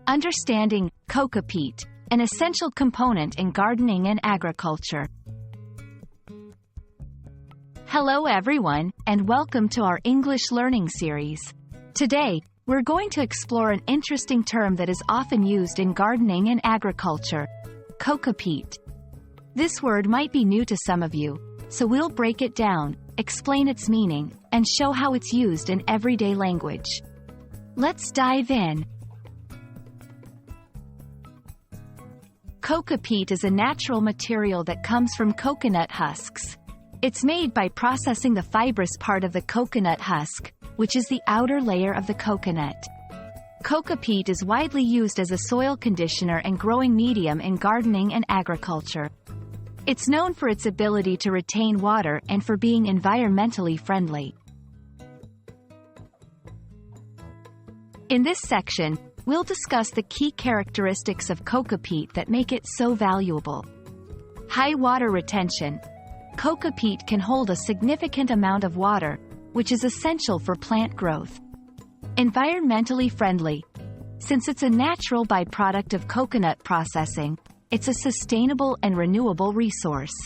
Understanding cocopeat, an essential component in gardening and agriculture. Hello everyone, and welcome to our English learning series. Today, we're going to explore an interesting term that is often used in gardening and agriculture: cocopeat. This word might be new to some of you, so we'll break it down, explain its meaning, and show how it's used in everyday language. Let's dive in. Cocopeat is a natural material that comes from coconut husks. It's made by processing the fibrous part of the coconut husk, which is the outer layer of the coconut. Cocopeat is widely used as a soil conditioner and growing medium in gardening and agriculture. It's known for its ability to retain water and for being environmentally friendly. In this section, we'll discuss the key characteristics of cocopeat that make it so valuable. High water retention. Cocopeat can hold a significant amount of water, which is essential for plant growth. Environmentally friendly. Since it's a natural byproduct of coconut processing, it's a sustainable and renewable resource.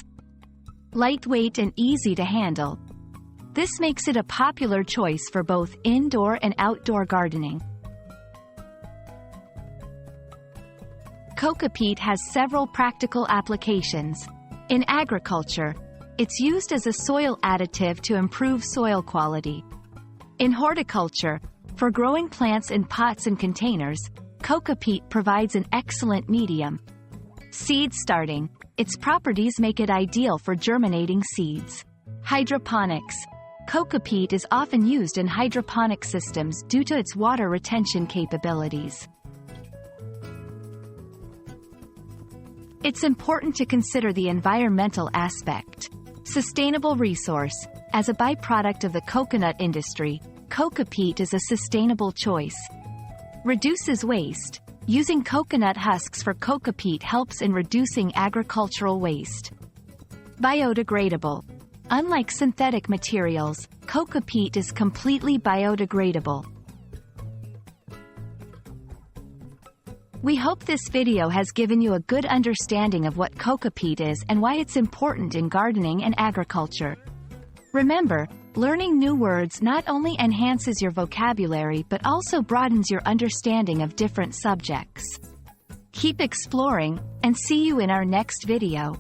Lightweight and easy to handle. This makes it a popular choice for both indoor and outdoor gardening. Cocopeat has several practical applications. In agriculture, it's used as a soil additive to improve soil quality. In horticulture, for growing plants in pots and containers, cocopeat provides an excellent medium. Seed starting. Its properties make it ideal for germinating seeds. Hydroponics. Cocopeat is often used in hydroponic systems due to its water retention capabilities. It's important to consider the environmental aspect. Sustainable resource. As a byproduct of the coconut industry, cocopeat is a sustainable choice. Reduces waste. Using coconut husks for cocopeat helps in reducing agricultural waste. Biodegradable. Unlike synthetic materials, cocopeat is completely biodegradable. We hope this video has given you a good understanding of what cocopeat is and why it's important in gardening and agriculture. Remember, learning new words not only enhances your vocabulary but also broadens your understanding of different subjects. Keep exploring, and see you in our next video.